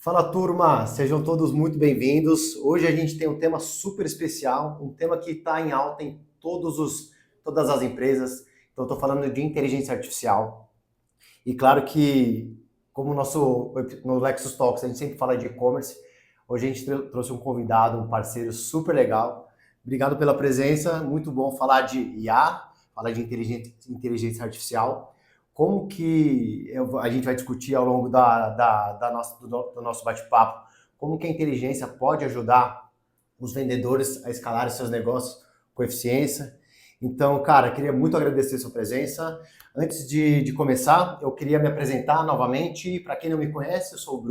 Fala turma, sejam todos muito bem-vindos. Hoje a gente tem um tema super especial, um tema que está em alta em todas as empresas. Então, estou falando de inteligência artificial. E claro que, como no Lexus Talks a gente sempre fala de e-commerce, hoje a gente trouxe um convidado, um parceiro super legal. Obrigado pela presença, muito bom falar de IA, falar de inteligência artificial. Como que a gente vai discutir ao longo do nosso bate-papo, como que a inteligência pode ajudar os vendedores a escalarem seus negócios com eficiência. Então, cara, queria muito agradecer a sua presença. Antes de começar, eu queria me apresentar novamente. Para quem não me conhece, eu sou o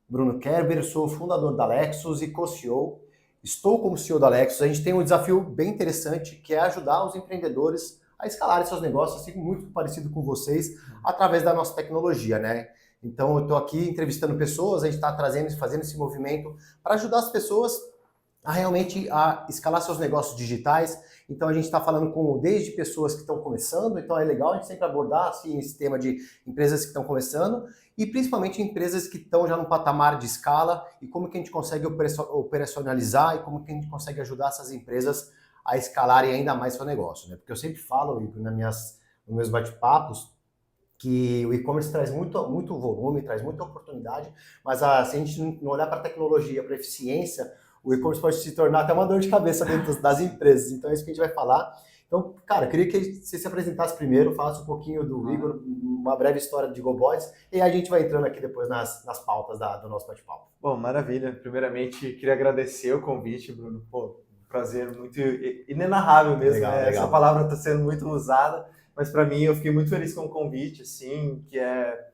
Bruno Kerber, sou fundador da Lexus e co-CEO. Estou como CEO da Lexus. A gente tem um desafio bem interessante, que é ajudar os empreendedores a escalarem seus negócios, assim, muito parecido com vocês, através da nossa tecnologia, né? Então, eu estou aqui entrevistando pessoas, a gente está fazendo esse movimento para ajudar as pessoas a realmente escalar seus negócios digitais. Então a gente está falando desde pessoas que estão começando, então é legal a gente sempre abordar assim, esse tema de empresas que estão começando e principalmente empresas que estão já no patamar de escala e como que a gente consegue operacionalizar e como que a gente consegue ajudar essas empresas a escalarem ainda mais seu negócio, né? Porque eu sempre falo nos meus bate-papos que o e-commerce traz muito volume, traz muita oportunidade, mas se a gente não olhar para a tecnologia, para a eficiência, o e-commerce pode se tornar até uma dor de cabeça dentro das empresas. Então é isso que a gente vai falar. Então, cara, eu queria que você se apresentasse primeiro, falasse um pouquinho do Igor, uma breve história de GoBots, e aí a gente vai entrando aqui depois nas pautas do nosso bate-papo. Bom, maravilha. Primeiramente, queria agradecer o convite, Bruno. Pô, um prazer muito inenarrável mesmo, Legal, né? Essa legal. palavra está sendo muito usada, mas para mim eu fiquei muito feliz com o convite, assim, que é...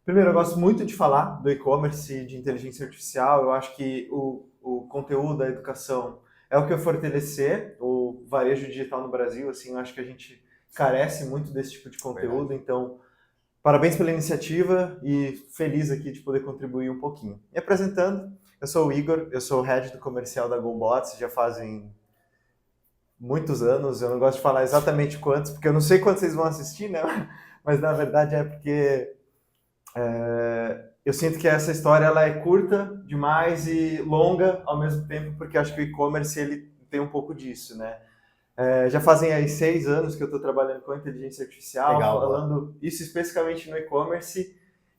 Primeiro, eu gosto muito de falar do e-commerce, de inteligência artificial. Eu acho que o conteúdo da educação é o que vai fortalecer o varejo digital no Brasil. Assim, eu acho que a gente carece muito desse tipo de conteúdo, Verdade. então parabéns pela iniciativa e feliz aqui de poder contribuir um pouquinho. Me apresentando, eu sou o Igor, eu sou o head do comercial da GoBots, já fazem muitos anos, eu não gosto de falar exatamente quantos, porque eu não sei quantos vocês vão assistir, né? Mas na verdade é porque eu sinto que essa história ela é curta demais e longa ao mesmo tempo, porque acho que o e-commerce ele tem um pouco disso, né? Já fazem aí 6 anos que eu estou trabalhando com inteligência artificial, Legal, boa. falando isso especificamente no e-commerce,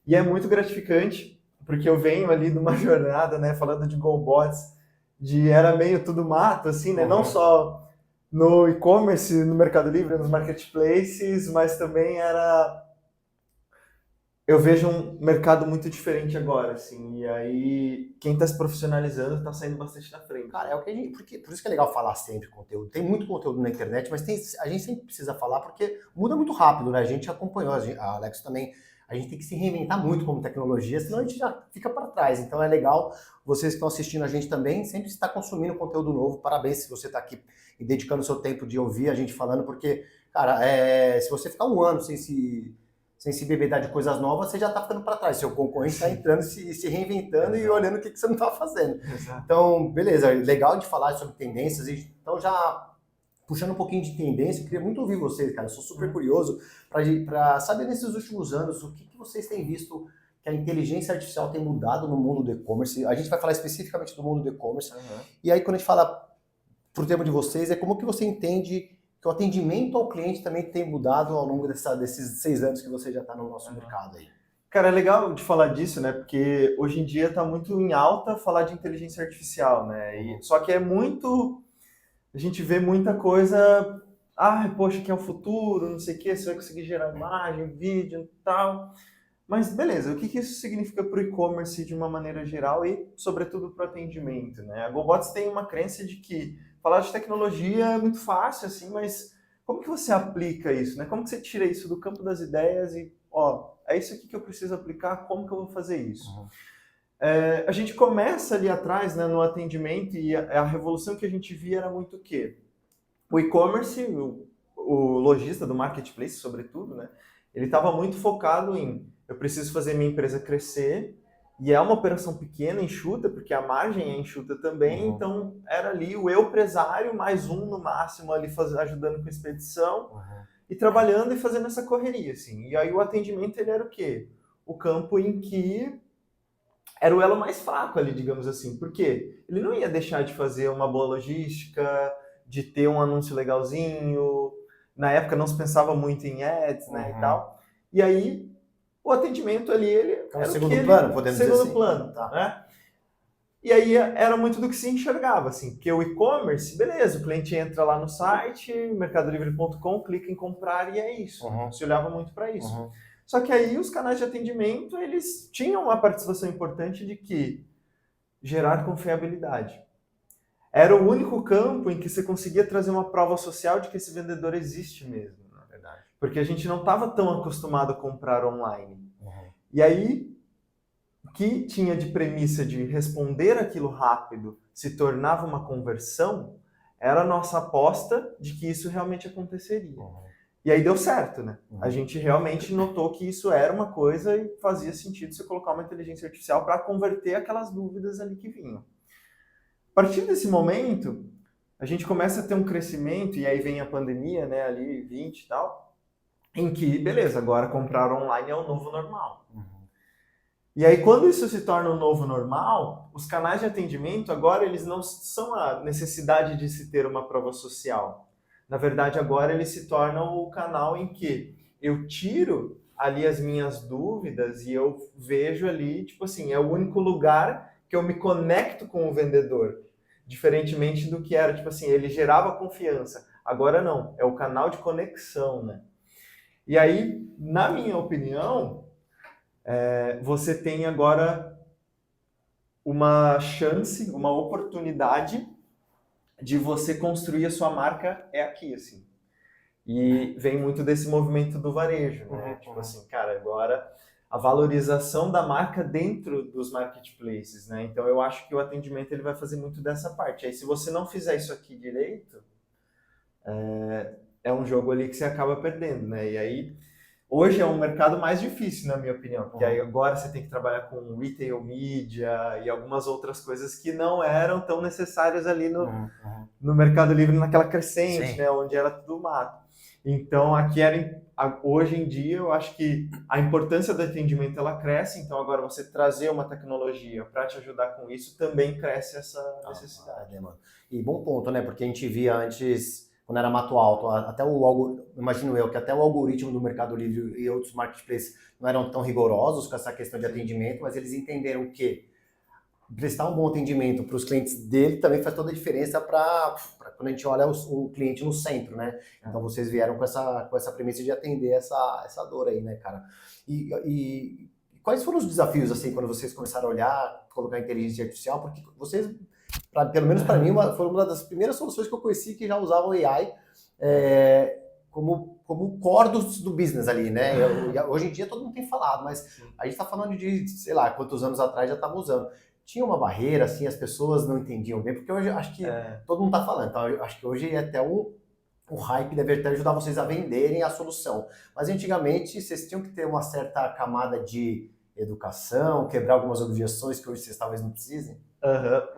e é muito gratificante, porque eu venho ali de uma jornada, né, falando de GoBots, de era meio tudo mato, assim, né, não Uhum. só no e-commerce, no Mercado Livre, nos marketplaces, mas também eu vejo um mercado muito diferente agora, assim, e aí quem está se profissionalizando está saindo bastante na frente, Cara, né? é o que por isso que é legal falar sempre conteúdo. Tem muito conteúdo na internet, mas a gente sempre precisa falar porque muda muito rápido, né? A gente acompanhou, a Alex também, a gente tem que se reinventar muito como tecnologia, senão a gente já fica para trás. Então é legal vocês que estão assistindo a gente também, sempre estar consumindo conteúdo novo. Parabéns se você está aqui e dedicando o seu tempo de ouvir a gente falando, porque, cara, se você ficar um ano sem se bebedar de coisas novas, você já está ficando para trás. Seu concorrente está entrando e se reinventando e Exato, olhando o que você não está fazendo. exato. Então, beleza, legal de falar sobre tendências. Então, já puxando um pouquinho de tendência, eu queria muito ouvir vocês, cara. Eu sou super curioso para saber nesses últimos anos o que vocês têm visto que a inteligência artificial tem mudado no mundo do e-commerce. A gente vai falar especificamente do mundo do e-commerce. Uhum. E aí, quando a gente fala pro tema de vocês, é como que você entende que o atendimento ao cliente também tem mudado ao longo desses 6 anos que você já está no nosso mercado aí. Cara, é legal de falar disso, né? Porque hoje em dia está muito em alta falar de inteligência artificial, né? Só que é muito. A gente vê muita coisa. Ah, poxa, que é o futuro, não sei o quê, você vai conseguir gerar imagem, vídeo e tal. Mas beleza, o que isso significa para o e-commerce de uma maneira geral e, sobretudo, para o atendimento, né? A GoBots tem uma crença de que falar de tecnologia é muito fácil, assim, mas como que você aplica isso, né? Como que você tira isso do campo das ideias e, ó, é isso aqui que eu preciso aplicar, como que eu vou fazer isso? Uhum. A gente começa ali atrás, né, no atendimento e a revolução que a gente via era muito o quê? O e-commerce, o lojista do marketplace, sobretudo, né? Ele estava muito focado em eu preciso fazer minha empresa crescer e é uma operação pequena, enxuta, porque a margem é enxuta também, Uhum. então era ali o eu empresário mais um no máximo ali ajudando com a expedição Uhum. e trabalhando e fazendo essa correria, assim. E aí o atendimento ele era o quê? O campo em que era o elo mais fraco ali, digamos assim. Por quê? Ele não ia deixar de fazer uma boa logística, de ter um anúncio legalzinho. Na época não se pensava muito em ads, né, e tal. E aí, o atendimento ali, ele era o segundo plano, podemos dizer assim. Segundo plano, tá. né? E aí era muito do que se enxergava, assim, porque o e-commerce, beleza, o cliente entra lá no site, mercadolivre.com, clica em comprar e é isso. Se olhava muito para isso. Só que aí os canais de atendimento, eles tinham uma participação importante de que gerar confiabilidade. Era o único campo em que você conseguia trazer uma prova social de que esse vendedor existe mesmo, na verdade. Porque a gente não estava tão acostumado a comprar online. E aí, o que tinha de premissa de responder aquilo rápido se tornava uma conversão, era a nossa aposta de que isso realmente aconteceria. E aí deu certo, né? A gente realmente notou que isso era uma coisa e fazia sentido você colocar uma inteligência artificial para converter aquelas dúvidas ali que vinham. A partir desse momento, a gente começa a ter um crescimento, e aí vem a pandemia, né, ali 20 e tal, em que, beleza, agora comprar online é o novo normal. E aí, quando isso se torna o novo normal, os canais de atendimento, agora, eles não são a necessidade de se ter uma prova social. Na verdade, agora eles se tornam o canal em que eu tiro ali as minhas dúvidas e eu vejo ali, tipo assim, é o único lugar que eu me conecto com o vendedor. Diferentemente do que era, tipo assim, ele gerava confiança. Agora não, é o canal de conexão, né? E aí, na minha opinião, você tem agora uma chance, uma oportunidade de você construir a sua marca aqui, assim. E vem muito desse movimento do varejo, né? Tipo assim, cara, agora a valorização da marca dentro dos marketplaces, né? Então eu acho que o atendimento ele vai fazer muito dessa parte. Aí se você não fizer isso aqui direito, é um jogo ali que você acaba perdendo, né? E aí hoje é um mercado mais difícil, na minha opinião, porque aí agora você tem que trabalhar com retail media e algumas outras coisas que não eram tão necessárias ali no Mercado Livre, naquela crescente, né, onde era tudo mato. Então, aqui hoje em dia, eu acho que a importância do atendimento ela cresce, então agora você trazer uma tecnologia para te ajudar com isso também cresce essa necessidade. Mano. E bom ponto, né? Porque a gente via antes, quando era Mato Alto, imagino eu, que até o algoritmo do Mercado Livre e outros marketplaces não eram tão rigorosos com essa questão de atendimento, mas eles entenderam que prestar um bom atendimento para os clientes dele também faz toda a diferença para quando a gente olha o cliente no centro, né? Então vocês vieram com essa premissa de atender essa dor aí, né, cara? E quais foram os desafios, assim, quando vocês começaram a olhar, colocar inteligência artificial? Porque vocês, pelo menos para mim, foi uma das primeiras soluções que eu conheci que já usavam AI como core do business ali, né? Hoje em dia todo mundo tem falado, mas a gente está falando de, sei lá, quantos anos atrás já estava usando. Tinha uma barreira, assim, as pessoas não entendiam bem, porque hoje acho que todo mundo está falando, então eu acho que hoje até o hype deve até ajudar vocês a venderem a solução. Mas antigamente vocês tinham que ter uma certa camada de educação, quebrar algumas objeções que hoje vocês talvez não precisem.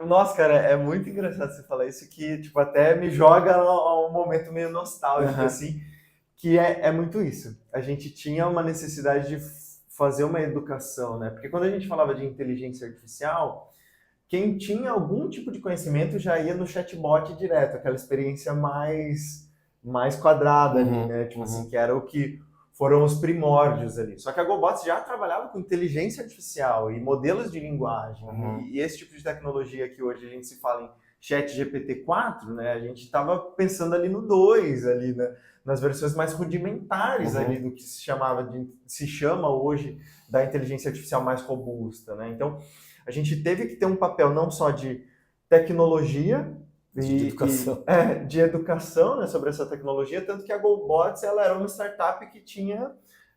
Nossa, cara, é muito engraçado você falar isso, que tipo, até me joga a um momento meio nostálgico, assim, que é muito isso. A gente tinha uma necessidade de fazer uma educação, né? Porque quando a gente falava de inteligência artificial, quem tinha algum tipo de conhecimento já ia no chatbot direto, aquela experiência mais quadrada ali, né? Tipo assim, que era o que foram os primórdios ali. Só que a GoBots já trabalhava com inteligência artificial e modelos de linguagem. E esse tipo de tecnologia que hoje a gente se fala em ChatGPT-4, né? A gente estava pensando ali no 2, ali, né? Nas versões mais rudimentares ali do que se chama hoje da inteligência artificial mais robusta, né? Então, a gente teve que ter um papel não só de tecnologia de educação, né, sobre essa tecnologia, tanto que a GoBots ela era uma startup que tinha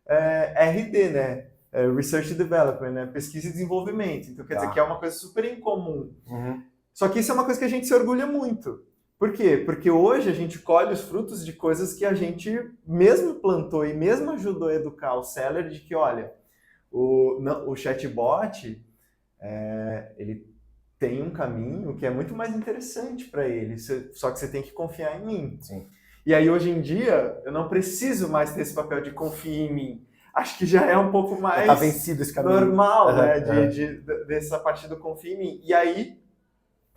R&D, né? Research and Development, né? Pesquisa e desenvolvimento. Então, quer dizer que é uma coisa super incomum. Só que isso é uma coisa que a gente se orgulha muito. Por quê? Porque hoje a gente colhe os frutos de coisas que a gente mesmo plantou e mesmo ajudou a educar o seller de que, olha, o chatbot, ele tem um caminho que é muito mais interessante para ele, só que você tem que confiar em mim. Sim. E aí, hoje em dia, eu não preciso mais ter esse papel de confie em mim. acho que já é um pouco mais tá vencido esse caminho. normal, né? Dessa parte do confia em mim. E aí,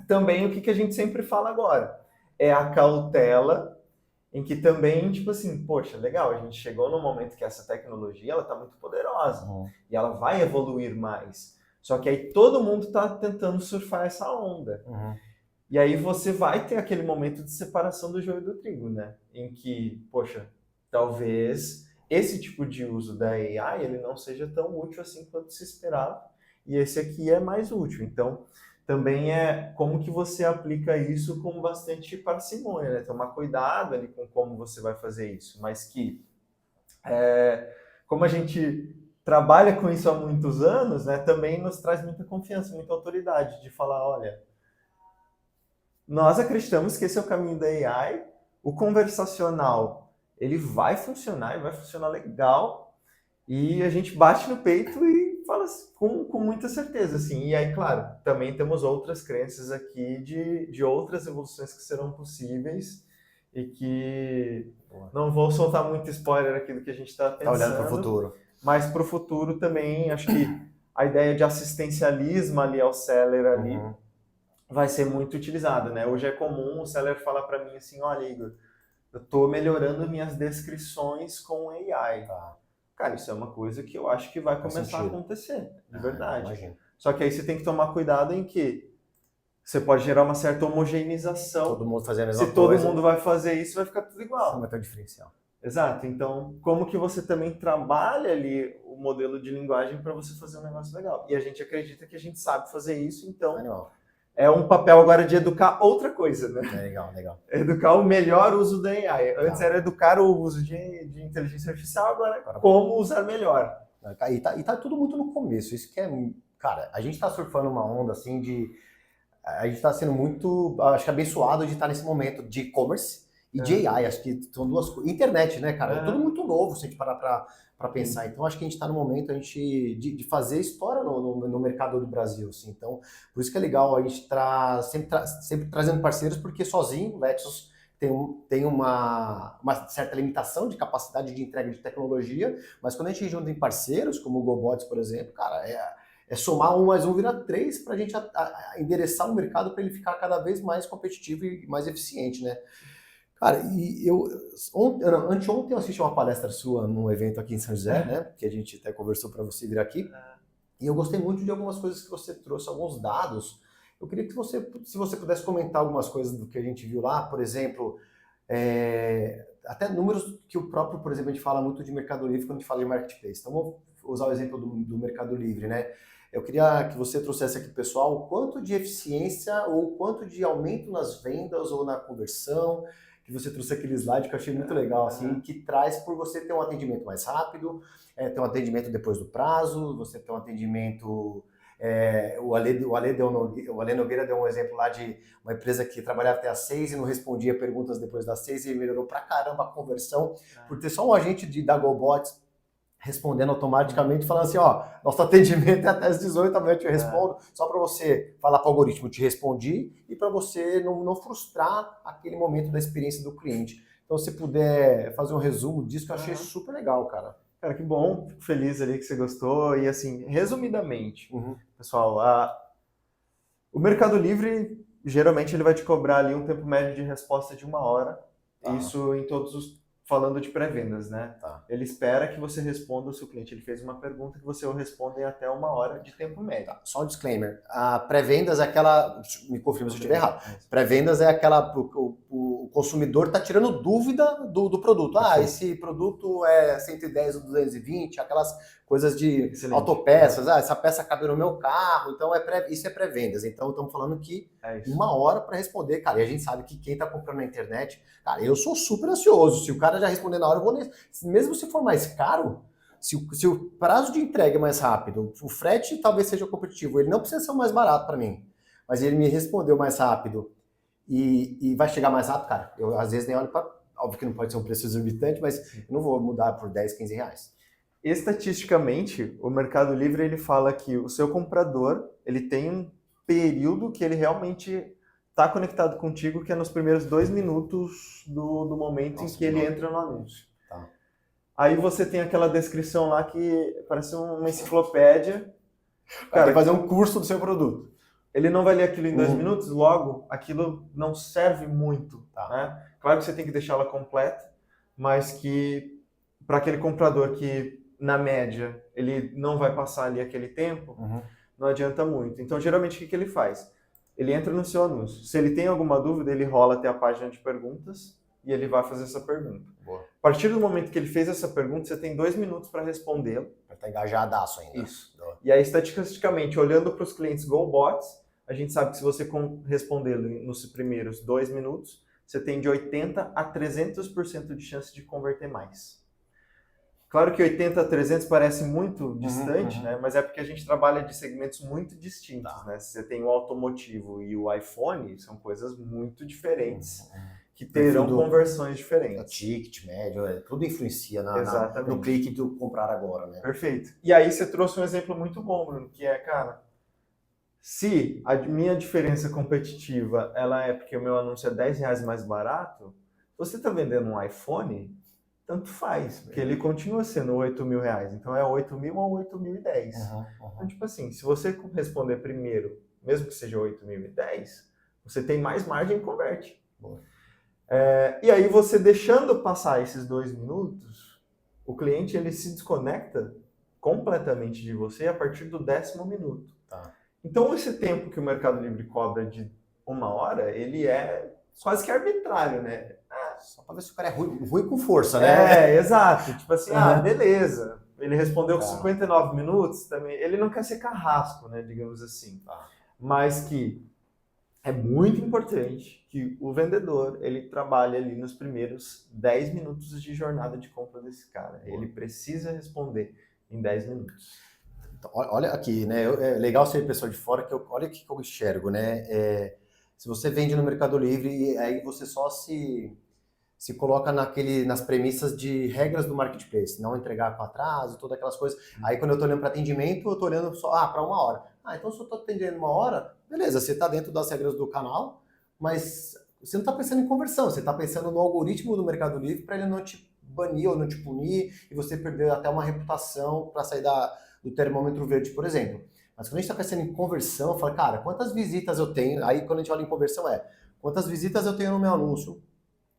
também, o que a gente sempre fala agora? É a cautela, em que também, tipo assim, poxa, legal, a gente chegou num momento que essa tecnologia, ela tá muito poderosa, e ela vai evoluir mais. Só que aí todo mundo tá tentando surfar essa onda. E aí você vai ter aquele momento de separação do joio do trigo, né? Em que, poxa, talvez esse tipo de uso da AI, ele não seja tão útil assim quanto se esperava, e esse aqui é mais útil. Então, também é como que você aplica isso com bastante parcimônia, né? Tomar cuidado ali com como você vai fazer isso, mas que, como a gente trabalha com isso há muitos anos, né, também nos traz muita confiança, muita autoridade de falar, olha, nós acreditamos que esse é o caminho da AI, o conversacional, ele vai funcionar legal, e a gente bate no peito e fala com muita certeza, assim. E aí, claro, também temos outras crenças aqui de outras evoluções que serão possíveis e que não vou soltar muito spoiler aqui do que a gente está pensando. Tá olhando para o futuro. Mas para o futuro também, acho que a ideia de assistencialismo ali ao seller ali vai ser muito utilizada, né? Hoje é comum o seller falar para mim assim, olha, Igor, eu estou melhorando minhas descrições com AI. Cara, isso é uma coisa que eu acho que vai começar a acontecer, de verdade. Imagino. Só que aí você tem que tomar cuidado em que você pode gerar uma certa homogeneização. Todo mundo fazer a mesma Se coisa. todo mundo vai fazer isso, vai ficar tudo igual. Não vai ter um diferencial. Exato. Então, como que você também trabalha ali o modelo de linguagem para você fazer um negócio legal? E a gente acredita que a gente sabe fazer isso, então é um papel agora de educar outra coisa, né? Legal. Educar o melhor uso da AI. Antes era educar o uso de inteligência artificial, agora como usar melhor. E tá tudo muito no começo. Isso que é... Cara, a gente tá surfando uma onda, assim, de... A gente tá sendo muito, acho que abençoado de estar nesse momento de e-commerce e de AI. Acho que são duas coisas. Internet, né, cara? É tudo muito novo, se a gente parar pra pensar. Então, acho que a gente tá no momento de fazer história no mercado do Brasil, assim. Então, por isso que é legal a gente sempre trazendo parceiros, porque sozinho o Lexos tem uma certa limitação de capacidade de entrega de tecnologia, mas quando a gente junta em parceiros, como o GoBots, por exemplo, cara, é somar 1 mais 1 vira 3 para a gente endereçar o mercado para ele ficar cada vez mais competitivo e mais eficiente, né? Cara, e anteontem eu assisti uma palestra sua num evento aqui em São José, né? Que a gente até conversou para você vir aqui. E eu gostei muito de algumas coisas que você trouxe, alguns dados. Eu queria que se você pudesse comentar algumas coisas do que a gente viu lá, por exemplo, até números que o próprio, por exemplo, a gente fala muito de Mercado Livre quando a gente fala de marketplace. Então, vou usar o exemplo do Mercado Livre, né? Eu queria que você trouxesse aqui, pessoal, o quanto de eficiência ou quanto de aumento nas vendas ou na conversão, que você trouxe aquele slide que eu achei muito legal, assim, que traz por você ter um atendimento mais rápido, ter um atendimento depois do prazo, você ter um atendimento... o Ale Nogueira deu um exemplo lá de uma empresa que trabalhava até às 6 e não respondia perguntas depois das 6 e melhorou pra caramba a conversão, por ter só um agente da GoBots respondendo automaticamente, falando assim, ó, nosso atendimento é até às 18, amanhã eu te respondo, só para você falar para o algoritmo, te respondi, e para você não frustrar aquele momento da experiência do cliente. Então, se puder fazer um resumo disso, que eu achei super legal, cara. Cara, que bom, fico feliz ali que você gostou, e assim, resumidamente, pessoal, o Mercado Livre, geralmente ele vai te cobrar ali um tempo médio de resposta de 1 hora, isso em todos os... Falando de pré-vendas, né? Ele espera que você responda o seu cliente. Ele fez uma pergunta que você responde em até 1 hora de tempo médio. Só um disclaimer. A pré-vendas é aquela... Me confirma se eu estiver errado. Pré-vendas é aquela... O consumidor está tirando dúvida do produto. Esse produto é 110 ou 220, aquelas coisas de autopeças. Essa peça cabe no meu carro. Então, isso é pré-vendas. Então, estamos falando que 1 hora para responder. Cara, e a gente sabe que quem está comprando na internet... Cara, eu sou super ansioso. Se o cara já responder na hora, eu vou... Mesmo se for mais caro, se o prazo de entrega é mais rápido, o frete talvez seja competitivo, ele não precisa ser o mais barato para mim, mas ele me respondeu mais rápido e vai chegar mais rápido, cara. Eu às vezes nem olho para... Óbvio que não pode ser um preço exorbitante, mas eu não vou mudar por 10, 15 reais. Estatisticamente, o Mercado Livre ele fala que o seu comprador ele tem um período que ele realmente... está conectado contigo, que é nos primeiros 2 minutos do momento em que ele entra no anúncio. Aí você tem aquela descrição lá que parece uma enciclopédia. Cara, tem que fazer um curso do seu produto. Ele não vai ler aquilo em 2 minutos, logo, aquilo não serve muito. Tá. Né? Claro que você tem que deixá-la completa, mas que para aquele comprador que, na média, ele não vai passar ali aquele tempo, não adianta muito. Então, geralmente, o que ele faz? Ele entra no seu anúncio. Se ele tem alguma dúvida, ele rola até a página de perguntas e ele vai fazer essa pergunta. Boa. A partir do momento que ele fez essa pergunta, você tem 2 minutos para respondê-la. Para estar engajadaço ainda. Isso. E aí, estatisticamente, olhando para os clientes GoBots, a gente sabe que se você respondê-lo nos primeiros 2 minutos, você tem de 80% a 300% de chance de converter mais. Claro que 80% a 300% parece muito distante, né? Mas é porque a gente trabalha de segmentos muito distintos. Né? Se você tem o automotivo e o iPhone, são coisas muito diferentes, que terão conversões diferentes. O ticket médio, tudo influencia no clique do comprar agora. Né? Perfeito. E aí você trouxe um exemplo muito bom, Bruno, que é, cara, se a minha diferença competitiva ela é porque o meu anúncio é R$10 mais barato, você está vendendo um iPhone, tanto faz, porque ele continua sendo R$8.000. Então é 8.000 ou 8.010. Então, tipo assim, se você responder primeiro, mesmo que seja 8.010, você tem mais margem e converte. E aí você deixando passar esses 2 minutos, o cliente ele se desconecta completamente de você a partir do 10º minuto. Tá. Então, esse tempo que o Mercado Livre cobra de 1 hora, ele é quase que arbitrário, né? Só para ver se o cara é ruim com força, né? Exato. Tipo assim, beleza. Ele respondeu com 59 minutos, também. Ele não quer ser carrasco, né? Digamos assim. Mas que é muito importante que o vendedor, ele trabalhe ali nos primeiros 10 minutos de jornada de compra desse cara. Ele precisa responder em 10 minutos. Olha aqui, né? É legal ser pessoa de fora, que olha o que eu enxergo, né? Se você vende no Mercado Livre, aí você só se coloca nas premissas de regras do marketplace, não entregar com atraso, todas aquelas coisas. Aí quando eu estou olhando para atendimento, eu estou olhando só para 1 hora. Então se eu estou atendendo 1 hora, beleza, você está dentro das regras do canal, mas você não está pensando em conversão, você está pensando no algoritmo do Mercado Livre para ele não te banir ou não te punir e você perder até uma reputação para sair do termômetro verde, por exemplo. Mas quando a gente está pensando em conversão, fala, cara, quantas visitas eu tenho? Aí quando a gente olha em conversão quantas visitas eu tenho no meu anúncio?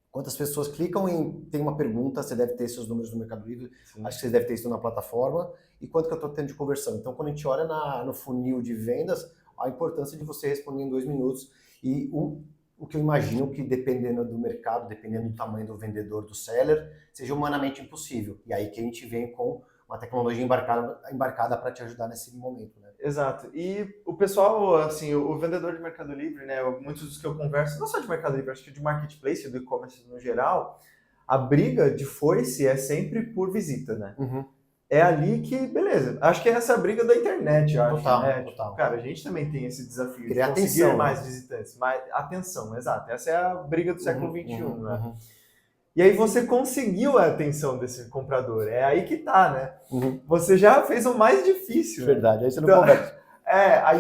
Quantas pessoas clicam tem uma pergunta, você deve ter seus números no Mercado Livre, acho que você deve ter isso na plataforma, e quanto que eu estou tendo de conversão. Então quando a gente olha no funil de vendas, a importância de você responder em 2 minutos, e o que eu imagino que dependendo do mercado, dependendo do tamanho do vendedor, do seller, seja humanamente impossível. E aí que a gente vem com uma tecnologia embarcada para te ajudar nesse momento, né? Exato. E o pessoal, assim, o vendedor de Mercado Livre, né, muitos dos que eu converso, não só de Mercado Livre, acho que de marketplace, do e-commerce no geral, a briga de foice é sempre por visita, né? É ali que, beleza, acho que é essa briga da internet, eu acho, né? Total. Cara, a gente também tem esse desafio Criar de conseguir atenção, mais né? visitantes, mais atenção, exato. Essa é a briga do século XXI, né? E aí você conseguiu a atenção desse comprador. É aí que tá, né? Você já fez o mais difícil. Verdade, né? aí você não conversa.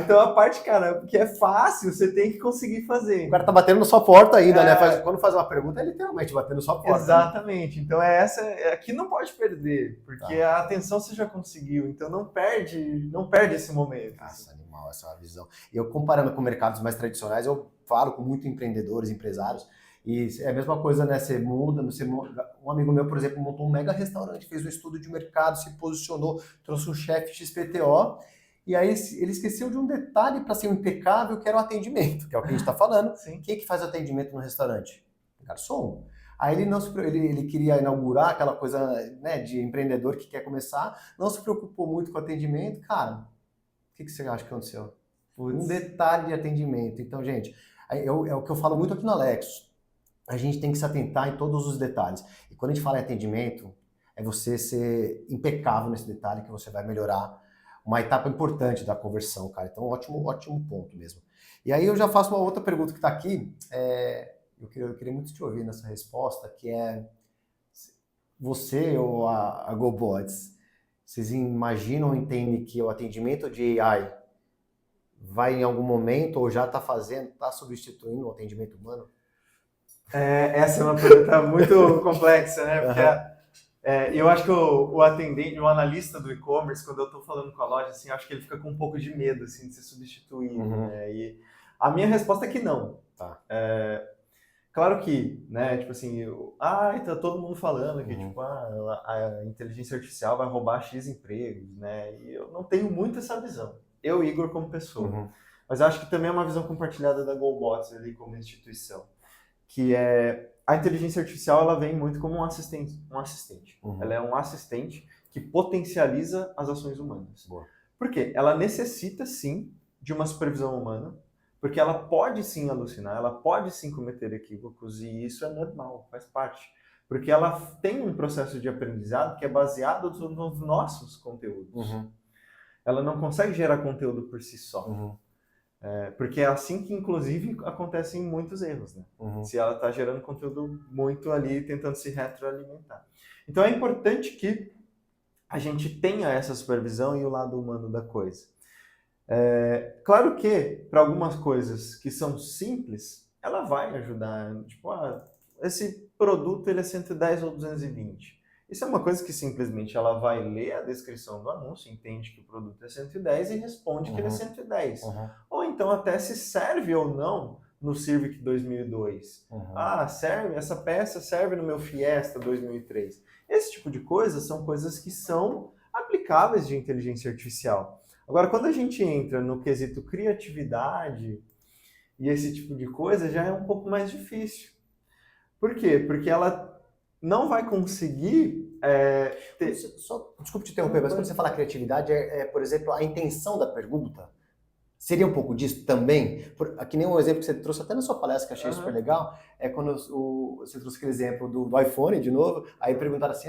Então a parte, cara, que é fácil, você tem que conseguir fazer. O cara tá batendo na sua porta ainda, né? Quando faz uma pergunta, é literalmente batendo na sua porta. Exatamente. Né? Então aqui não pode perder, porque a atenção você já conseguiu, então não perde esse momento. Nossa, animal, essa é uma visão. E eu comparando com mercados mais tradicionais, eu falo com muitos empreendedores, empresários, e é a mesma coisa, né? Você muda, um amigo meu, por exemplo, montou um mega restaurante, fez um estudo de mercado, se posicionou, trouxe um chefe XPTO, e aí ele esqueceu de um detalhe para ser impecável, que era o atendimento, que é o que a gente está falando. Sim. Quem que faz o atendimento no restaurante? Garçom. Aí ele queria inaugurar aquela coisa, né, de empreendedor que quer começar, não se preocupou muito com o atendimento. Cara, o que você acha que aconteceu? Um detalhe de atendimento. Então, gente, é o que eu falo muito aqui no Alexos. A gente tem que se atentar em todos os detalhes. E quando a gente fala em atendimento, é você ser impecável nesse detalhe que você vai melhorar uma etapa importante da conversão, cara. Então, ótimo ponto mesmo. E aí eu já faço uma outra pergunta que está aqui. Eu queria muito te ouvir nessa resposta, que é você ou a GoBots, vocês imaginam ou entendem que o atendimento de AI vai em algum momento ou já está substituindo o atendimento humano? Essa é uma pergunta muito complexa, né? Porque Eu acho que o atendente, o analista do e-commerce, quando eu estou falando com a loja, assim, eu acho que ele fica com um pouco de medo, assim, de ser substituído, né? E a minha resposta é que não. Tá. Claro que, né, tipo assim, tá todo mundo falando que, tipo, a inteligência artificial vai roubar X empregos, né? E eu não tenho muito essa visão. Eu, Igor, como pessoa. Mas eu acho que também é uma visão compartilhada da GoBots ali como instituição, que é a inteligência artificial, ela vem muito como um assistente. Ela é um assistente que potencializa as ações humanas. Boa. Por quê? Ela necessita, sim, de uma supervisão humana, porque ela pode, sim, alucinar, ela pode, sim, cometer equívocos, e isso é normal, faz parte. Porque ela tem um processo de aprendizado que é baseado nos nossos conteúdos. Ela não consegue gerar conteúdo por si só. Porque é assim que, inclusive, acontecem muitos erros, né? Se ela está gerando conteúdo muito ali, tentando se retroalimentar. Então é importante que a gente tenha essa supervisão e o lado humano da coisa. Claro que, para algumas coisas que são simples, ela vai ajudar. Tipo, esse produto ele é 110 ou 220. Isso é uma coisa que simplesmente ela vai ler a descrição do anúncio, entende que o produto é 110 e responde que ele é 110. Ou então até se serve ou não no Civic 2002. Serve, essa peça serve no meu Fiesta 2003. Esse tipo de coisa são coisas que são aplicáveis de inteligência artificial. Agora, quando a gente entra no quesito criatividade e esse tipo de coisa, já é um pouco mais difícil. Por quê? Porque ela não vai conseguir Desculpe te interromper, mas quando você fala criatividade, por exemplo, a intenção da pergunta seria um pouco disso também? Que nem um exemplo que você trouxe até na sua palestra, que eu achei super legal, é quando você trouxe aquele exemplo do iPhone, de novo, aí perguntaram assim,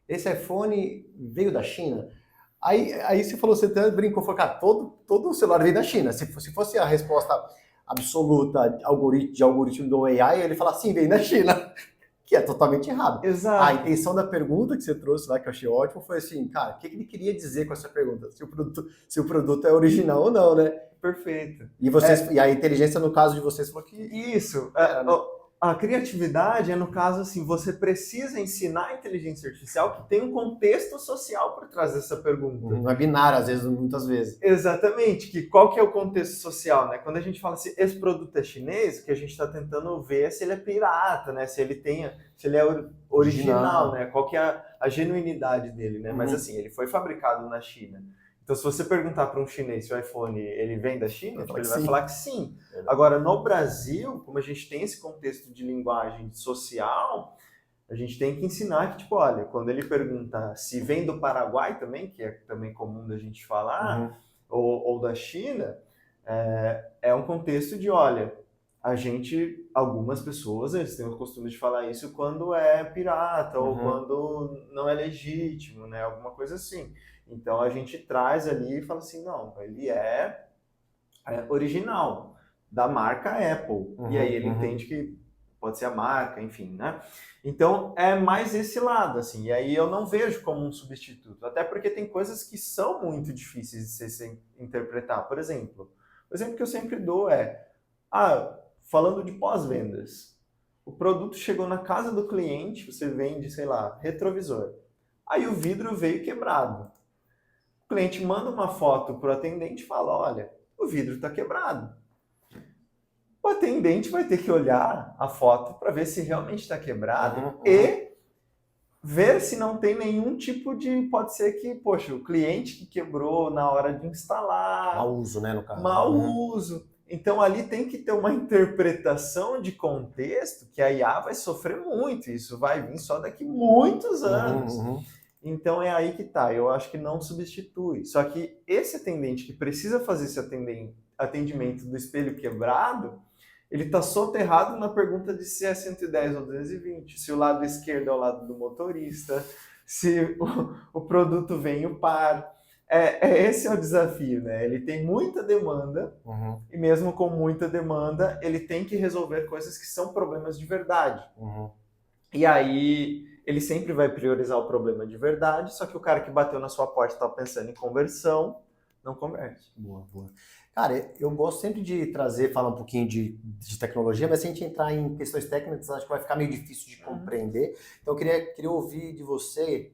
esse iPhone veio da China? Aí você falou, você até brincou, falou, cara, todo o celular veio da China. Se fosse a resposta absoluta de algoritmo do AI, ele fala, sim, veio da China. Que é totalmente errado. Exato. A intenção da pergunta que você trouxe lá, que eu achei ótimo, foi assim, cara, o que ele queria dizer com essa pergunta? Se o produto é original ou não, né? Perfeito. E a inteligência, no caso de vocês, falou que... Isso. A criatividade é, no caso, assim, você precisa ensinar a inteligência artificial que tem um contexto social por trás dessa pergunta. Não é binário, às vezes, muitas vezes. Exatamente. Qual que é o contexto social, né? Quando a gente fala assim, esse produto é chinês, o que a gente está tentando ver é se ele é pirata, né? Se ele é original, né? Qual que é a genuinidade dele, né? Mas assim, ele foi fabricado na China. Então, se você perguntar para um chinês se o iPhone ele vem da China, ele vai falar que sim. Agora, no Brasil, como a gente tem esse contexto de linguagem social, a gente tem que ensinar que, tipo, olha, quando ele pergunta se vem do Paraguai também, que é também comum da gente falar, ou da China, é um contexto de, olha, algumas pessoas, eles têm o costume de falar isso quando é pirata, ou quando não é legítimo, né? Alguma coisa assim. Então a gente traz ali e fala assim, não, ele é original, da marca Apple. E aí ele entende que pode ser a marca, enfim, né? Então é mais esse lado, assim. E aí eu não vejo como um substituto, até porque tem coisas que são muito difíceis de se interpretar. Por exemplo, o exemplo que eu sempre dou falando de pós-vendas. O produto chegou na casa do cliente, você vende, sei lá, retrovisor. Aí o vidro veio quebrado. O cliente manda uma foto para o atendente e fala, olha, o vidro está quebrado. O atendente vai ter que olhar a foto para ver se realmente está quebrado e ver se não tem nenhum tipo de... Pode ser que, poxa, o cliente que quebrou na hora de instalar... Mau uso, né, no caso. Mau uso. Então, ali tem que ter uma interpretação de contexto que a IA vai sofrer muito. Isso vai vir só daqui muitos anos. Então, é aí que tá. Eu acho que não substitui. Só que esse atendente que precisa fazer esse atendimento do espelho quebrado, ele está soterrado na pergunta de se é 110 ou 220, se o lado esquerdo é o lado do motorista, se o produto vem o par. Esse é o desafio, né? Ele tem muita demanda e mesmo com muita demanda, ele tem que resolver coisas que são problemas de verdade. E aí ele sempre vai priorizar o problema de verdade, só que o cara que bateu na sua porta está pensando em conversão, não converte. Boa. Cara, eu gosto sempre de trazer, falar um pouquinho de tecnologia, mas se a gente entrar em questões técnicas, acho que vai ficar meio difícil de compreender. Então, eu queria ouvir de você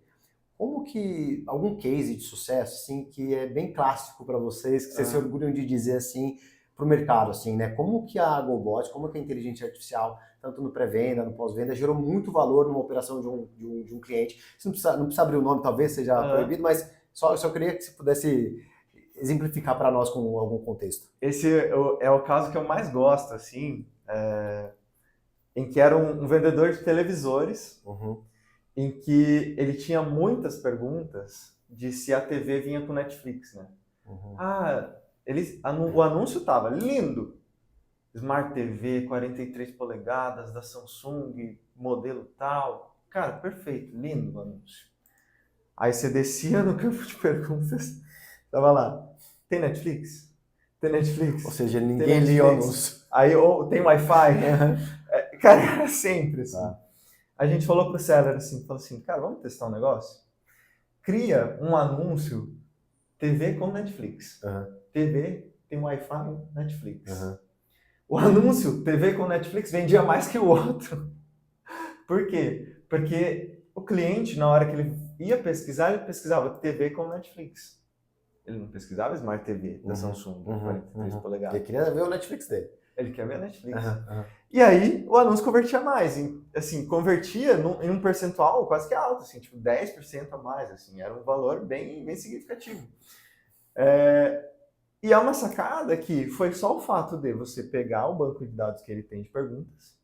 como que, algum case de sucesso, assim, que é bem clássico para vocês, que vocês se orgulham de dizer, assim, para o mercado, assim, né? Como que a GoBot, como que a inteligência artificial, tanto no pré-venda, no pós-venda, gerou muito valor numa operação de um cliente. Você não precisa abrir o nome, talvez seja proibido, mas só queria que você pudesse exemplificar para nós com algum contexto. Esse é o caso que eu mais gosto, assim, em que era um vendedor de televisores, em que ele tinha muitas perguntas de se a TV vinha com Netflix, né? O anúncio tava lindo, Smart TV, 43 polegadas, da Samsung, modelo tal. Cara, perfeito, lindo o anúncio. Aí você descia no campo de perguntas, tava lá, tem Netflix? Tem Netflix? Ou seja, ninguém lia o anúncio. Aí, ou tem Wi-Fi? Cara, era sempre assim. A gente falou pro seller assim, cara, vamos testar um negócio? Cria um anúncio, TV com Netflix. TV tem Wi-Fi, Netflix. O anúncio, TV com Netflix, vendia mais que o outro. Por quê? Porque o cliente, na hora que ele ia pesquisar, ele pesquisava TV com Netflix. Ele não pesquisava Smart TV da Samsung, 43 polegadas. Ele queria ver o Netflix dele. Ele quer ver a Netflix. E aí, o anúncio convertia mais. Assim, convertia em um percentual quase que alto, assim, tipo 10% a mais. Assim, era um valor bem, bem significativo. E é uma sacada que foi só o fato de você pegar o banco de dados que ele tem de perguntas,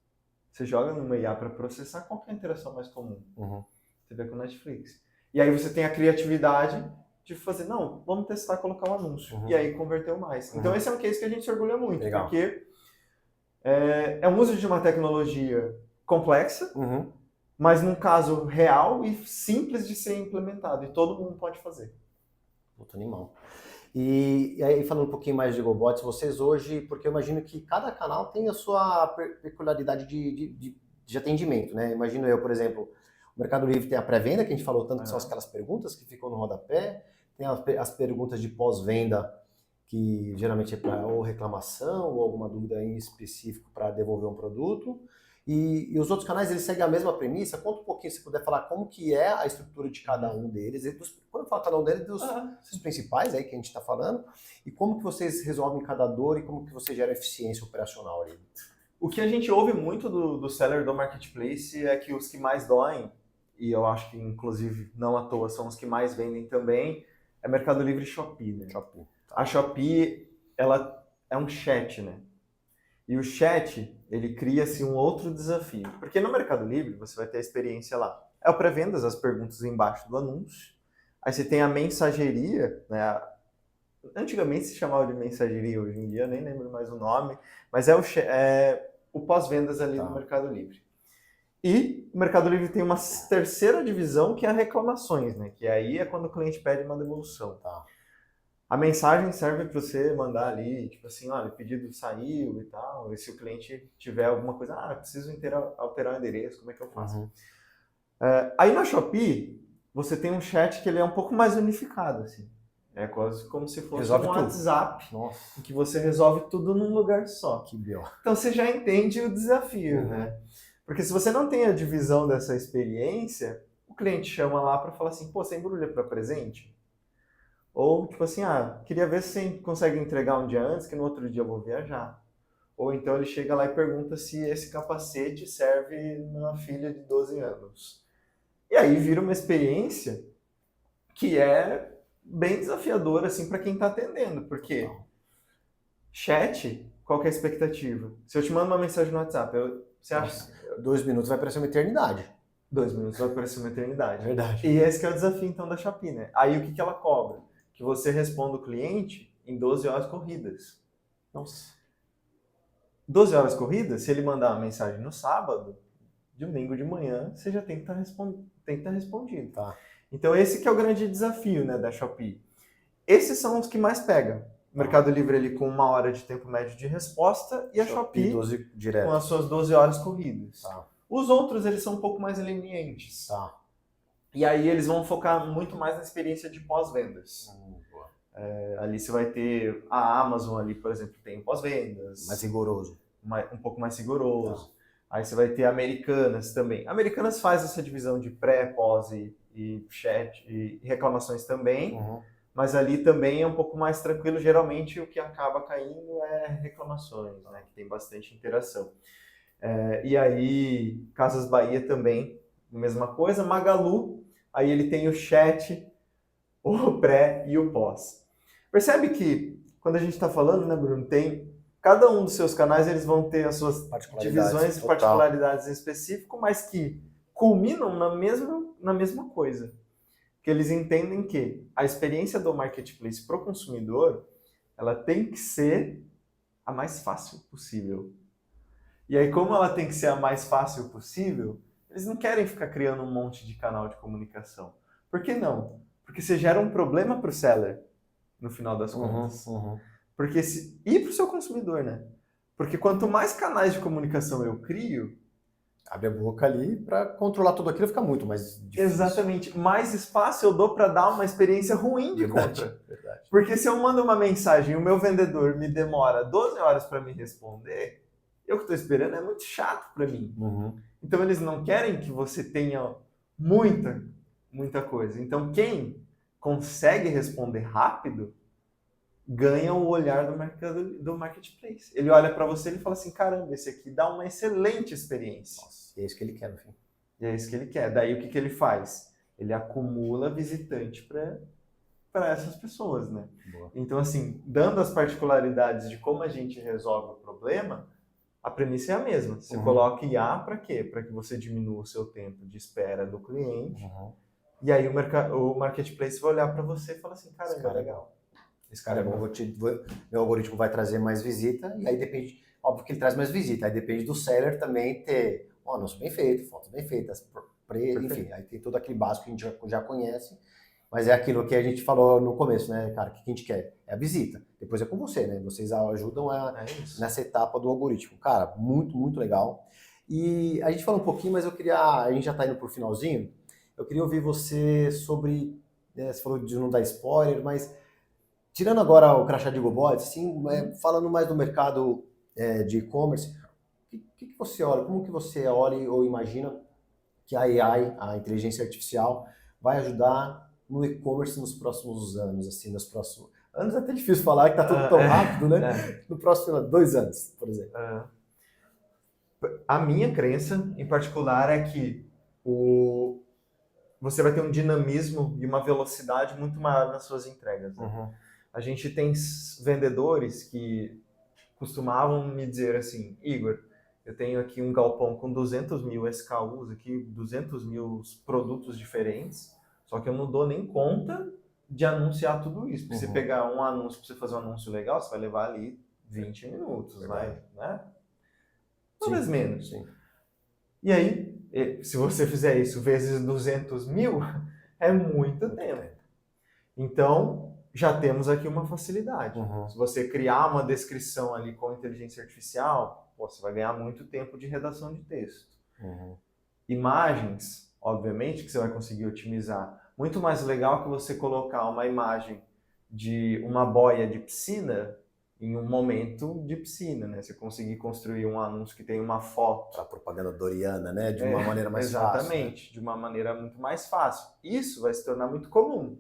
você joga numa IA para processar qual que é a interação mais comum. Você vê com o Netflix. E aí você tem a criatividade de fazer, não, vamos testar colocar um anúncio. E aí converteu mais. Então esse é um case que a gente se orgulha muito, porque é um uso de uma tecnologia complexa, mas num caso real e simples de ser implementado. E todo mundo pode fazer. Muito animal. E aí, falando um pouquinho mais de GoBots, vocês hoje, porque eu imagino que cada canal tem a sua peculiaridade de atendimento, né? Imagino eu, por exemplo, o Mercado Livre tem a pré-venda, que a gente falou tanto, que são aquelas perguntas que ficam no rodapé, tem as perguntas de pós-venda, que geralmente é para ou reclamação ou alguma dúvida em específico para devolver um produto. E os outros canais, eles seguem a mesma premissa? Conta um pouquinho, se puder falar, como que é a estrutura de cada um deles. Quando eu falo cada um deles, dos principais aí que a gente está falando. E como que vocês resolvem cada dor e como que você gera eficiência operacional ali. O que a gente ouve muito do seller do marketplace é que os que mais doem, e eu acho que inclusive não à toa são os que mais vendem também, é Mercado Livre e Shopee, né? A Shopee, ela é um chat, né? E o chat, ele cria-se um outro desafio. Porque no Mercado Livre, você vai ter a experiência lá. É o pré-vendas, as perguntas embaixo do anúncio. Aí você tem a mensageria, né? Antigamente se chamava de mensageria, hoje em dia eu nem lembro mais o nome. Mas é o pós-vendas ali no Mercado Livre. E o Mercado Livre tem uma terceira divisão, que é reclamações, né? Que aí é quando o cliente pede uma devolução. A mensagem serve para você mandar ali, tipo assim, olha, o pedido saiu e tal, e se o cliente tiver alguma coisa, preciso alterar o endereço, como é que eu faço? Aí na Shopee, você tem um chat que ele é um pouco mais unificado, assim. É quase como se fosse um WhatsApp, em que você resolve tudo num lugar só. Que belo. Então você já entende o desafio, né? Porque se você não tem a divisão dessa experiência, o cliente chama lá para falar assim, pô, você embrulha para presente? Ou, tipo assim, queria ver se você consegue entregar um dia antes, que no outro dia eu vou viajar. Ou então ele chega lá e pergunta se esse capacete serve na filha de 12 anos. E aí vira uma experiência que é bem desafiadora, assim, para quem está atendendo. Porque chat, qual que é a expectativa? Se eu te mando uma mensagem no WhatsApp, você acha... 2 minutos vai parecer uma eternidade. 2 minutos vai parecer uma eternidade. Verdade. E esse que é o desafio, então, da Shopee, né? Aí o que ela cobra? Que você responda o cliente em 12 horas corridas. Nossa. 12 horas corridas, se ele mandar uma mensagem no sábado, domingo de manhã, você já tem que estar respondido. Então esse que é o grande desafio, né, da Shopee. Esses são os que mais pegam. O Mercado Livre ele com 1 hora de tempo médio de resposta e a Shopee 12 com as suas 12 horas corridas. Os outros eles são um pouco mais lenientes. E aí eles vão focar muito mais na experiência de pós-vendas. Ali você vai ter a Amazon ali, por exemplo, tem o pós-vendas. Mais rigoroso. Um pouco mais rigoroso. Aí você vai ter Americanas também. Americanas faz essa divisão de pré, pós e chat e reclamações também, mas ali também é um pouco mais tranquilo. Geralmente o que acaba caindo é reclamações, né, que tem bastante interação. E aí Casas Bahia também, mesma coisa. Magalu, aí ele tem o chat, o pré e o pós. Percebe que quando a gente está falando, né, Bruno, tem cada um dos seus canais, eles vão ter as suas divisões e particularidades em específico, mas que culminam na mesma coisa. Que eles entendem que a experiência do marketplace para o consumidor, ela tem que ser a mais fácil possível. E aí, como ela tem que ser a mais fácil possível, eles não querem ficar criando um monte de canal de comunicação. Por que não? Porque você gera um problema para o seller, no final das contas. E para o seu consumidor, né? Porque quanto mais canais de comunicação eu crio... Abre a boca ali para controlar tudo aquilo, fica muito mais difícil. Exatamente. Mais espaço eu dou para dar uma experiência ruim de compra. Verdade. Porque se eu mando uma mensagem e o meu vendedor me demora 12 horas para me responder, eu que estou esperando é muito chato para mim. Então eles não querem que você tenha muita coisa. Então quem consegue responder rápido ganha o olhar do marketplace. Ele olha para você e fala assim, caramba, esse aqui dá uma excelente experiência. Nossa, é isso que ele quer, no fim. E é isso que ele quer. Daí o que ele faz? Ele acumula visitante para essas pessoas, né? Boa. Então, assim, dando as particularidades de como a gente resolve o problema, a premissa é a mesma. Você coloca IA para quê? Para que você diminua o seu tempo de espera do cliente. E aí o marketplace vai olhar para você e falar assim, caramba, é legal. Esse cara é bom, meu algoritmo vai trazer mais visita, e aí depende, óbvio que ele traz mais visita, aí depende do seller também ter um anúncio bem feito, fotos bem feitas, enfim, aí tem todo aquele básico que a gente já conhece, mas é aquilo que a gente falou no começo, né, cara, o que a gente quer? É a visita, depois é com você, né, vocês ajudam nessa etapa do algoritmo. Cara, muito legal. E a gente falou um pouquinho, mas a gente já tá indo pro finalzinho, eu queria ouvir você sobre, né, você falou de não dar spoiler, mas tirando agora o crachá de GoBots, assim, falando mais do mercado de e-commerce, o que você olha, como que você olha ou imagina que a AI, a inteligência artificial, vai ajudar no e-commerce nos próximos anos, assim, nos próximos... Anos é até difícil falar, que tá tudo tão rápido, né? No próximo 2 anos, por exemplo. A minha crença, em particular, é que você vai ter um dinamismo e uma velocidade muito maior nas suas entregas, né? A gente tem vendedores que costumavam me dizer assim, Igor, eu tenho aqui um galpão com 200 mil SKUs, aqui 200 mil produtos diferentes, só que eu não dou nem conta de anunciar tudo isso. Porque você pegar um anúncio, para você fazer um anúncio legal, você vai levar ali 20 minutos, né? Talvez menos. Sim. E aí, se você fizer isso vezes 200 mil, é muito tempo. Então, já temos aqui uma facilidade. Se você criar uma descrição ali com inteligência artificial, você vai ganhar muito tempo de redação de texto. Imagens, obviamente, que você vai conseguir otimizar. Muito mais legal que você colocar uma imagem de uma boia de piscina em um momento de piscina, né? Você conseguir construir um anúncio que tem uma foto. A propaganda doriana, né? De uma maneira mais fácil. Exatamente, né? De uma maneira muito mais fácil. Isso vai se tornar muito comum.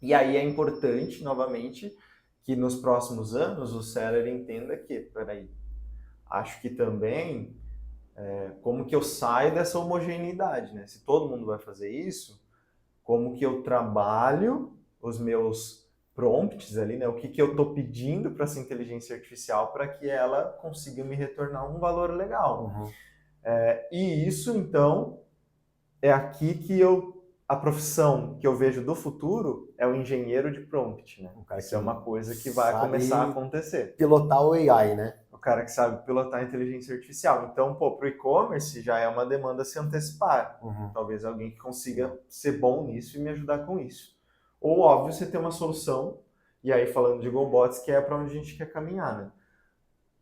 E aí é importante, novamente, que nos próximos anos o seller entenda que, peraí, acho que também, como que eu saio dessa homogeneidade, né? Se todo mundo vai fazer isso, como que eu trabalho os meus prompts ali, né? O que eu estou pedindo para essa inteligência artificial para que ela consiga me retornar um valor legal. E isso, então, é aqui que a profissão que eu vejo do futuro é o engenheiro de prompt, né? Isso é uma coisa que vai começar a acontecer. Pilotar o AI, né? O cara que sabe pilotar a inteligência artificial. Então, para o e-commerce já é uma demanda a se antecipar. Talvez alguém que consiga ser bom nisso e me ajudar com isso. Ou, óbvio, você tem uma solução, e aí falando de GoBots, que é para onde a gente quer caminhar, né?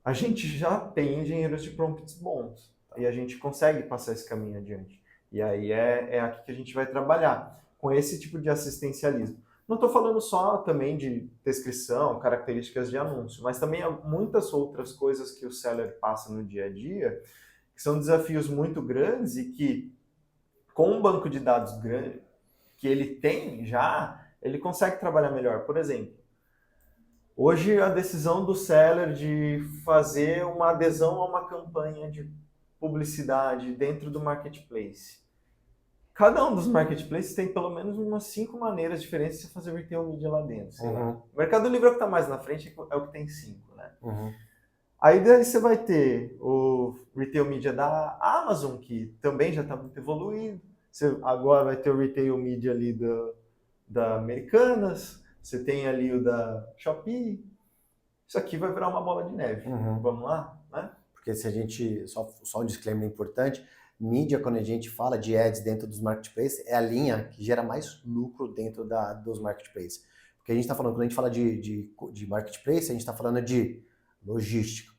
A gente já tem engenheiros de prompts bons, e a gente consegue passar esse caminho adiante. E aí é aqui que a gente vai trabalhar, com esse tipo de assistencialismo. Não estou falando só também de descrição, características de anúncio, mas também há muitas outras coisas que o seller passa no dia a dia, que são desafios muito grandes e que, com um banco de dados grande que ele tem já, ele consegue trabalhar melhor. Por exemplo, hoje a decisão do seller de fazer uma adesão a uma campanha de publicidade dentro do marketplace. Cada um dos marketplaces tem pelo menos umas 5 maneiras diferentes de fazer retail media lá dentro. Sei lá. O Mercado Livre é o que está mais na frente, é o que tem 5, né? Aí daí você vai ter o retail media da Amazon, que também já está muito evoluído. Você agora vai ter o retail media ali da Americanas. Você tem ali o da Shopee. Isso aqui vai virar uma bola de neve. Vamos lá, né? Porque se a gente, só um disclaimer importante, mídia, quando a gente fala de ads dentro dos marketplaces, é a linha que gera mais lucro dentro dos marketplaces. Porque a gente está falando, quando a gente fala de marketplace, a gente está falando de logística.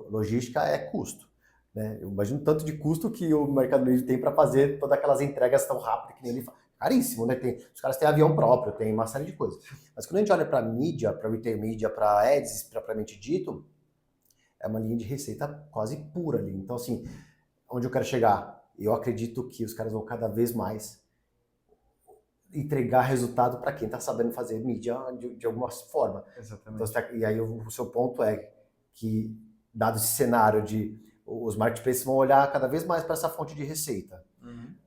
Logística é custo. Né? Eu imagino tanto de custo que o Mercado Livre tem para fazer todas aquelas entregas tão rápidas que nem ele fala. Caríssimo, né? Os caras têm avião próprio, tem uma série de coisas. Mas quando a gente olha para mídia, para retail media, para ads, propriamente dito, é uma linha de receita quase pura ali. Então, assim, onde eu quero chegar? Eu acredito que os caras vão cada vez mais entregar resultado para quem está sabendo fazer mídia de alguma forma. Exatamente. Então, e aí o seu ponto é que, dado esse cenário os marketplaces vão olhar cada vez mais para essa fonte de receita.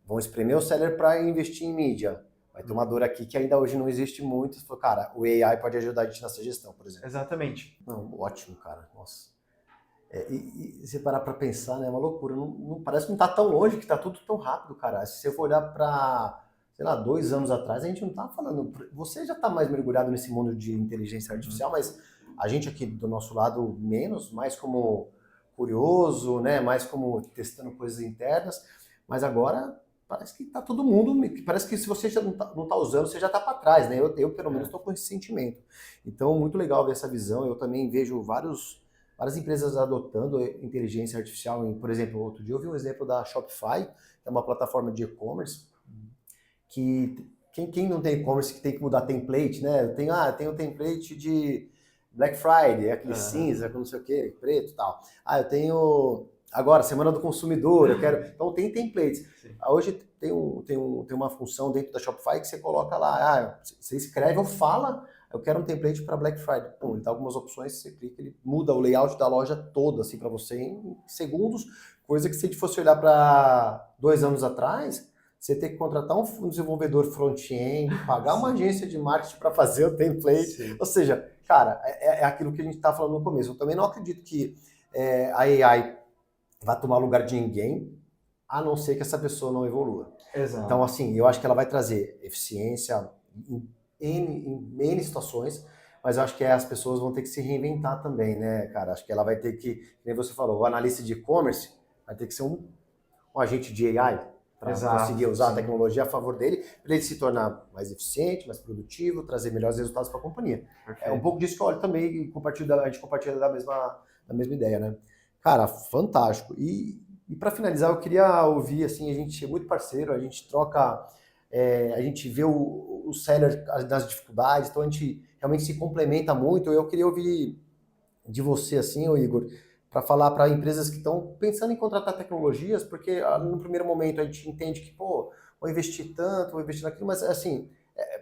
Vão espremer o seller para investir em mídia. Vai ter uma dor aqui que ainda hoje não existe muito. Você falou, cara, o AI pode ajudar a gente nessa gestão, por exemplo. Exatamente. Não, ótimo, cara. Nossa. E se parar para pensar, né, é uma loucura. Não, parece que não está tão longe, que está tudo tão rápido, cara. Se você for olhar para, sei lá, 2 anos atrás, a gente não está falando... Você já está mais mergulhado nesse mundo de inteligência artificial, mas a gente aqui do nosso lado menos, mais como curioso, né, mais como testando coisas internas. Mas agora parece que está todo mundo... Parece que se você já não tá usando, você já está para trás, né? Eu pelo menos, estou com esse sentimento. Então, muito legal ver essa visão. Eu também vejo várias empresas adotando inteligência artificial. Por exemplo, outro dia eu vi um exemplo da Shopify, que é uma plataforma de e-commerce, que quem não tem e-commerce que tem que mudar template, né? Tem um template de Black Friday, aquele cinza, com não sei o que, preto e tal. Eu tenho agora, Semana do Consumidor, eu quero... Então tem templates. Hoje tem uma função dentro da Shopify que você coloca lá, você escreve ou fala... Eu quero um template para Black Friday. Pum, ele dá algumas opções, você clica, ele muda o layout da loja toda, assim, para você em segundos. Coisa que se a gente fosse olhar para 2 anos atrás, você tem que contratar um desenvolvedor front-end, pagar uma agência de marketing para fazer o template. Sim. Ou seja, cara, é aquilo que a gente está falando no começo. Eu também não acredito que a AI vai tomar lugar de ninguém, a não ser que essa pessoa não evolua. Exato. Então, assim, eu acho que ela vai trazer eficiência em N situações, mas eu acho que as pessoas vão ter que se reinventar também, né, cara? Acho que ela vai ter que, como você falou, o analista de e-commerce vai ter que ser um agente de AI para conseguir usar a tecnologia a favor dele, para ele se tornar mais eficiente, mais produtivo, trazer melhores resultados para a companhia. Perfeito. É um pouco disso que eu olho também e a gente compartilha da mesma ideia, né? Cara, fantástico. E para finalizar, eu queria ouvir, assim, a gente é muito parceiro, a gente troca... a gente vê o seller das dificuldades, então a gente realmente se complementa muito. Eu queria ouvir de você, assim, Igor, para falar para empresas que estão pensando em contratar tecnologias, porque no primeiro momento a gente entende que, vou investir tanto, vou investir naquilo, mas assim,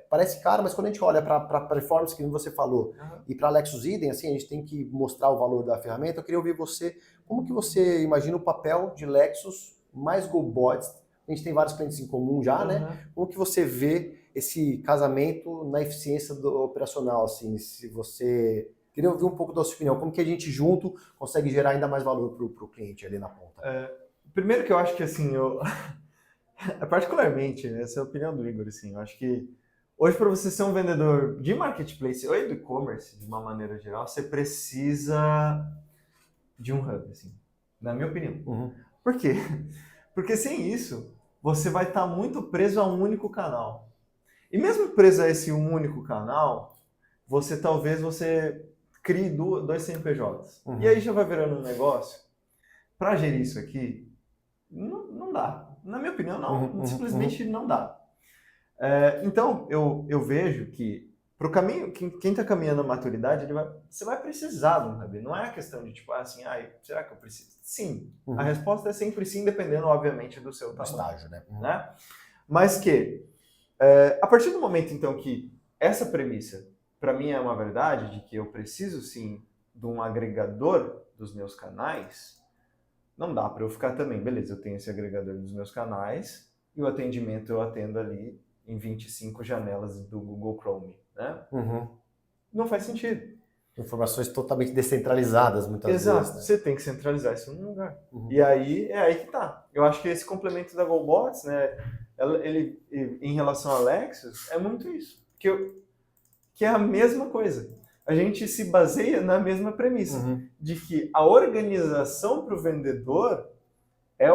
parece caro, mas quando a gente olha para performance, que você falou, e para Lexus Idem, assim, a gente tem que mostrar o valor da ferramenta. Eu queria ouvir você, como que você imagina o papel de Lexus mais GoBots? A gente tem vários clientes em comum já, né? Como que você vê esse casamento na eficiência do operacional, assim, se você... Queria ouvir um pouco da sua opinião, como que a gente junto consegue gerar ainda mais valor para o cliente ali na ponta? Primeiro que eu acho que, assim, particularmente, né, essa é a opinião do Igor, assim, eu acho que hoje para você ser um vendedor de marketplace ou do e-commerce, de uma maneira geral, você precisa de um hub, assim, na minha opinião. Por quê? Porque sem isso, você vai estar muito preso a um único canal. E mesmo preso a esse único canal, talvez você crie 2 CNPJs. E aí já vai virando um negócio. Para gerir isso aqui, não dá. Na minha opinião, simplesmente não dá. Então, eu vejo que pro caminho, quem está caminhando a maturidade, você vai precisar de um hub. Não é a questão de tipo, assim, será que eu preciso? Sim. A resposta é sempre sim, dependendo, obviamente, do seu tamanho. Estágio, né? Mas que, a partir do momento, então, que essa premissa, para mim, é uma verdade, de que eu preciso, sim, de um agregador dos meus canais, não dá para eu ficar também, beleza, eu tenho esse agregador dos meus canais e o atendimento eu atendo ali em 25 janelas do Google Chrome, né? Não faz sentido. Informações totalmente descentralizadas, muitas vezes. Exato, você tem que centralizar isso num lugar. E aí, é aí que tá. Eu acho que esse complemento da GoBots, né, ele, em relação ao Lexos, é muito isso. Que é a mesma coisa. A gente se baseia na mesma premissa, de que a organização para o vendedor é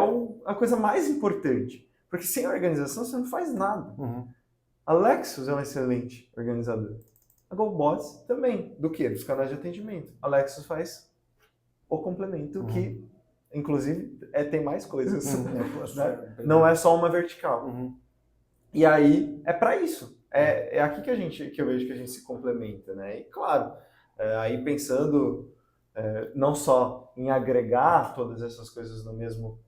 a coisa mais importante. Porque sem organização você não faz nada. A Lexos é um excelente organizador. A GoBots também. Do quê? Dos canais de atendimento. A Lexos faz o complemento que, inclusive, tem mais coisas. Né? Não é só uma vertical. E aí, é para isso. É aqui que eu vejo que a gente se complementa, né? E claro, aí pensando não só em agregar todas essas coisas no mesmo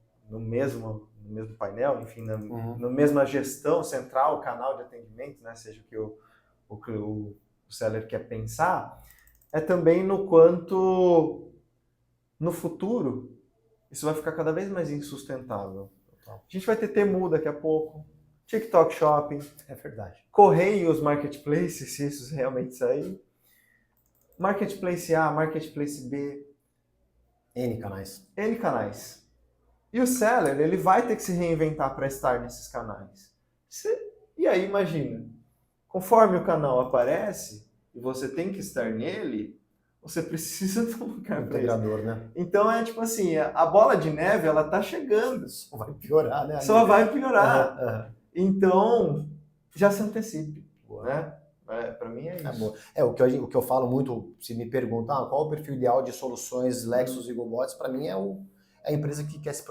painel, enfim, na mesma gestão central, canal de atendimento, né? Seja o que o seller quer pensar, é também no quanto no futuro isso vai ficar cada vez mais insustentável. A gente vai ter Temu daqui a pouco, TikTok Shopping, é verdade. Correios, Marketplace, se isso realmente sair, Marketplace A, Marketplace B, N canais. E o seller, ele vai ter que se reinventar para estar nesses canais. E aí, imagina, conforme o canal aparece e você tem que estar nele, você precisa de um lugar para integrador, né? Então é tipo assim, a bola de neve, ela tá chegando. Só vai piorar, né? Vai piorar. Então, já se antecipe, né? Para mim é isso. O que eu falo muito, se me perguntam qual o perfil ideal de soluções Lexos e GoBots, para mim é a empresa que quer se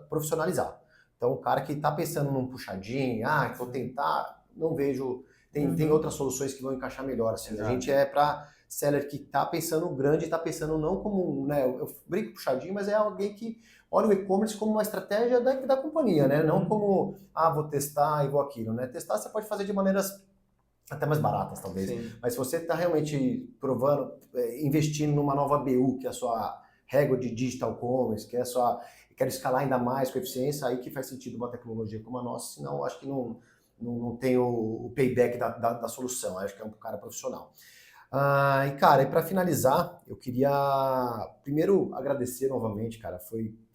profissionalizar. Então, o cara que está pensando num puxadinho, que vou tentar, não vejo... Tem outras soluções que vão encaixar melhor. Assim. A gente é para seller que está pensando grande, está pensando não como... Né, eu brinco puxadinho, mas é alguém que olha o e-commerce como uma estratégia da companhia, né? Não como, vou testar e vou aquilo. Né? Testar você pode fazer de maneiras até mais baratas, talvez. Sim. Mas se você está realmente provando, investindo numa nova BU, que é a sua régua de digital commerce, que é a sua... Quero escalar ainda mais com eficiência, aí que faz sentido uma tecnologia como a nossa, senão acho que não tem o payback da solução, acho que é um cara profissional. E cara, para finalizar, eu queria primeiro agradecer novamente, cara,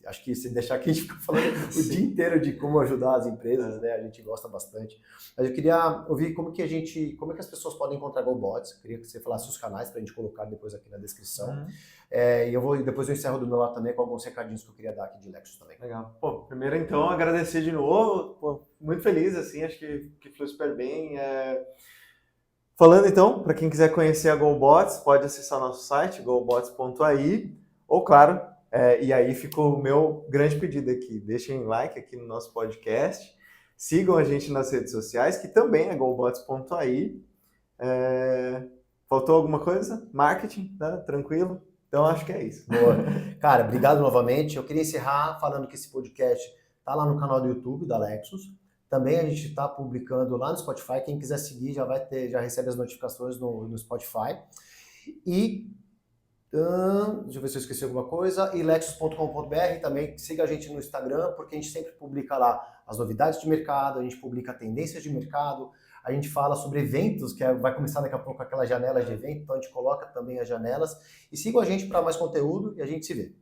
acho que se deixar aqui a gente fica falando o dia inteiro de como ajudar as empresas, né? A gente gosta bastante. Mas eu queria ouvir como que as pessoas podem encontrar GoBots. Eu queria que você falasse os canais para a gente colocar depois aqui na descrição. E depois eu encerro do meu lado também com alguns recadinhos que eu queria dar aqui de Lexos também. Legal. Primeiro então agradecer de novo. Muito feliz, assim, acho que flui super bem. Falando então, para quem quiser conhecer a GoBots, pode acessar nosso site, gobots.ai, ou claro, e aí fica o meu grande pedido aqui, deixem like aqui no nosso podcast, sigam a gente nas redes sociais, que também é gobots.ai. Faltou alguma coisa? Marketing, tá? Tranquilo? Então acho que é isso. Boa. Cara, obrigado novamente. Eu queria encerrar falando que esse podcast tá lá no canal do YouTube da Lexos. Também a gente está publicando lá no Spotify. Quem quiser seguir já recebe as notificações no Spotify. E deixa eu ver se eu esqueci alguma coisa. E lexos.com.br também. Siga a gente no Instagram, porque a gente sempre publica lá as novidades de mercado, a gente publica tendências de mercado, a gente fala sobre eventos, que vai começar daqui a pouco aquelas janelas de evento, então a gente coloca também as janelas. E sigam a gente para mais conteúdo e a gente se vê.